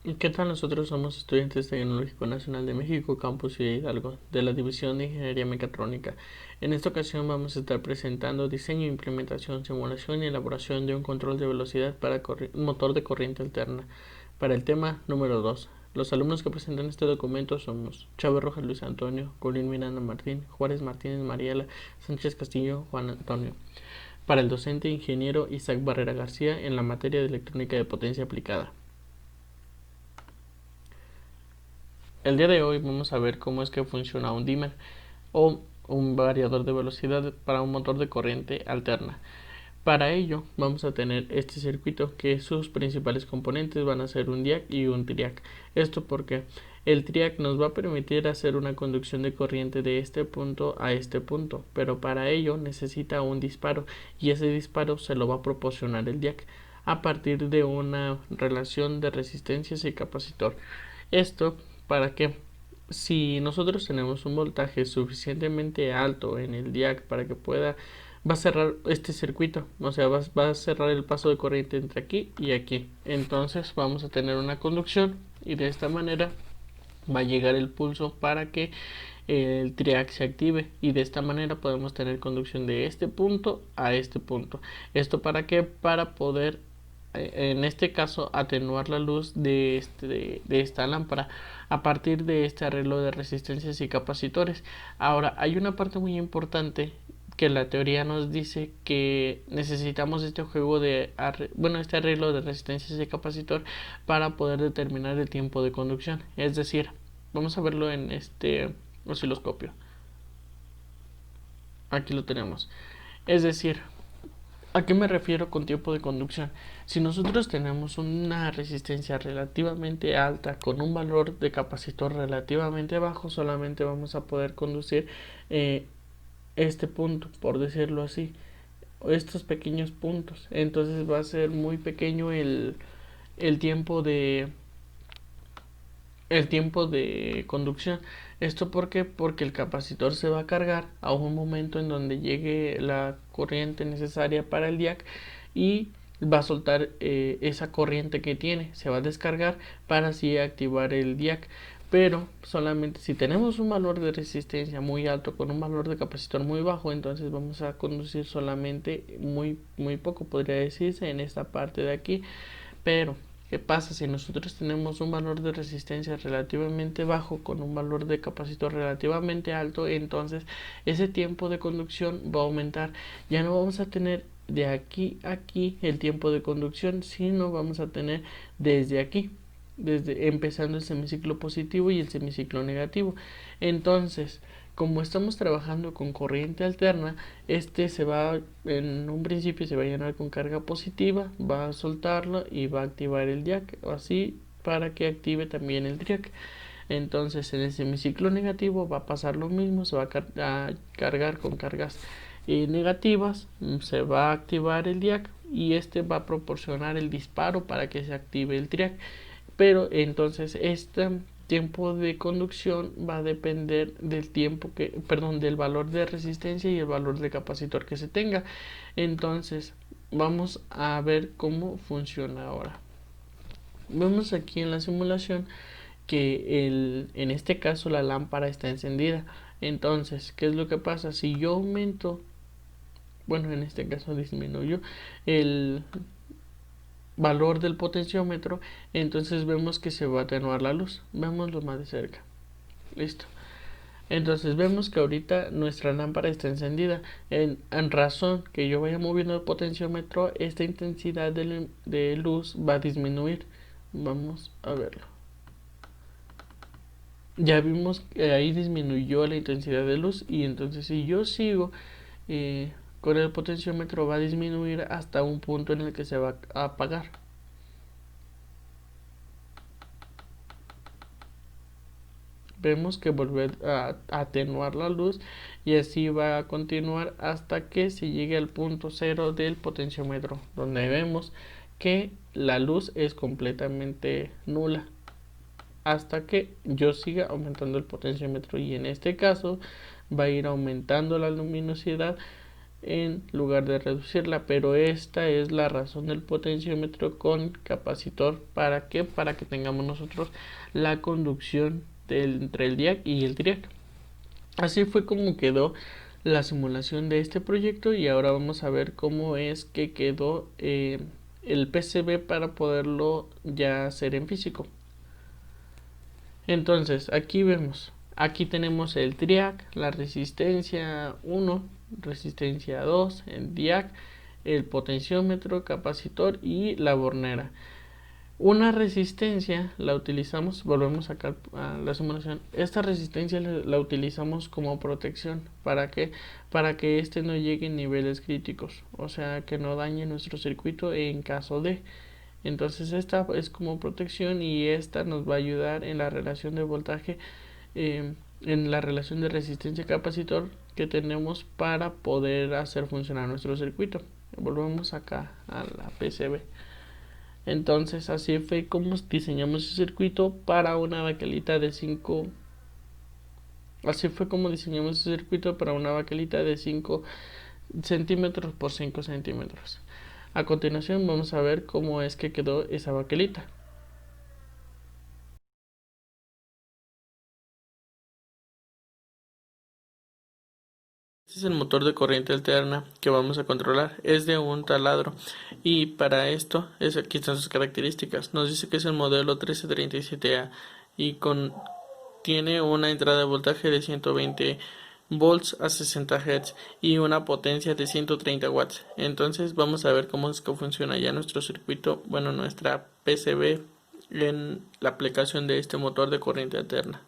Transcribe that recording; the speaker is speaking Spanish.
¿Qué tal? Nosotros somos estudiantes del Tecnológico Nacional de México, Campus Ciudad Hidalgo, de la División de Ingeniería Mecatrónica. En esta ocasión vamos a estar presentando diseño, implementación, simulación y elaboración de un control de velocidad para motor de corriente alterna. Para el tema número 2, los alumnos que presentan este documento somos Chávez Rojas Luis Antonio, Colín Miranda Martín, Juárez Martínez Mariela, Sánchez Castillo Juan Antonio. Para el docente ingeniero Isaac Barrera García en la materia de electrónica de potencia aplicada. El día de hoy vamos a ver cómo es que funciona un dimmer o un variador de velocidad para un motor de corriente alterna. Para ello vamos a tener este circuito que sus principales componentes van a ser un diac y un triac. Esto porque el triac nos va a permitir hacer una conducción de corriente de este punto a este punto, pero para ello necesita un disparo y ese disparo se lo va a proporcionar el diac a partir de una relación de resistencias y capacitor. Esto para que si nosotros tenemos un voltaje suficientemente alto en el diac para que va a cerrar este circuito, o sea, va a cerrar el paso de corriente entre aquí y aquí. Entonces vamos a tener una conducción y de esta manera va a llegar el pulso para que el triac se active y de esta manera podemos tener conducción de este punto a este punto. ¿Esto para qué? Para poder en este caso atenuar la luz de esta lámpara a partir de este arreglo de resistencias y capacitores. Ahora hay una parte muy importante que la teoría nos dice que necesitamos este juego este arreglo de resistencias y capacitor para poder determinar el tiempo de conducción. Es decir, vamos a verlo en este osciloscopio. Aquí lo tenemos. Es decir, ¿a qué me refiero con tiempo de conducción? Si nosotros tenemos una resistencia relativamente alta con un valor de capacitor relativamente bajo, solamente vamos a poder conducir este punto, por decirlo así, estos pequeños puntos. Entonces va a ser muy pequeño el tiempo de el tiempo de conducción. ¿Esto por qué? Porque el capacitor se va a cargar a un momento en donde llegue la corriente necesaria para el diac y va a soltar esa corriente que tiene, se va a descargar para así activar el diac. Pero solamente si tenemos un valor de resistencia muy alto con un valor de capacitor muy bajo, entonces vamos a conducir solamente muy poco, podría decirse, en esta parte de aquí. Pero ¿qué pasa si nosotros tenemos un valor de resistencia relativamente bajo con un valor de capacitor relativamente alto? Entonces ese tiempo de conducción va a aumentar. Ya no vamos a tener de aquí a aquí el tiempo de conducción, sino vamos a tener desde aquí, desde empezando el semiciclo positivo y el semiciclo negativo. Entonces, como estamos trabajando con corriente alterna, en un principio se va a llenar con carga positiva, va a soltarlo y va a activar el diac, así para que active también el triac. Entonces en el semiciclo negativo va a pasar lo mismo, se va a cargar con cargas negativas, se va a activar el diac y este va a proporcionar el disparo para que se active el triac. Pero entonces este tiempo de conducción va a depender del valor de resistencia y el valor de capacitor que se tenga. Entonces vamos a ver cómo funciona ahora. Vemos aquí en la simulación que en este caso la lámpara está encendida. Entonces, ¿qué es lo que pasa? Si yo aumento, bueno, en este caso disminuyo el valor del potenciómetro, entonces vemos que se va a atenuar la luz. Veámoslo más de cerca. Listo. Entonces vemos que ahorita nuestra lámpara está encendida. En razón que yo vaya moviendo el potenciómetro, esta intensidad de luz va a disminuir. Vamos a verlo. Ya vimos que ahí disminuyó la intensidad de luz y entonces si yo sigo con el potenciómetro va a disminuir hasta un punto en el que se va a apagar. Vemos que vuelve a atenuar la luz y así va a continuar hasta que se llegue al punto cero del potenciómetro, donde vemos que la luz es completamente nula hasta que yo siga aumentando el potenciómetro y en este caso va a ir aumentando la luminosidad en lugar de reducirla, pero esta es la razón del potenciómetro con capacitor. ¿Para qué? Para que tengamos nosotros la conducción entre el diac y el triac. Así fue como quedó la simulación de este proyecto, y ahora vamos a ver cómo es que quedó el PCB para poderlo ya hacer en físico. Entonces aquí vemos, aquí tenemos el triac, la resistencia 1, resistencia 2, el diac, el potenciómetro, capacitor y la bornera. Una resistencia la utilizamos, volvemos acá a la simulación, esta resistencia la utilizamos como protección. ¿Para qué? Para que este no llegue a niveles críticos, o sea, que no dañe nuestro circuito en caso de. Entonces esta es como protección, y esta nos va a ayudar en la relación de voltaje, en la relación de resistencia capacitor que tenemos para poder hacer funcionar nuestro circuito. Volvemos acá a la PCB. Entonces así fue como diseñamos el circuito para una baquelita de 5. Así fue como diseñamos el circuito para una baquelita de 5 centímetros por 5 centímetros. A continuación vamos a ver cómo es que quedó esa baquelita. Este es el motor de corriente alterna que vamos a controlar. Es de un taladro, y para esto aquí están sus características. Nos dice que es el modelo 1337A y tiene una entrada de voltaje de 120 volts a 60 Hz y una potencia de 130 watts. Entonces vamos a ver cómo es que funciona ya nuestro circuito, bueno, nuestra PCB, en la aplicación de este motor de corriente alterna.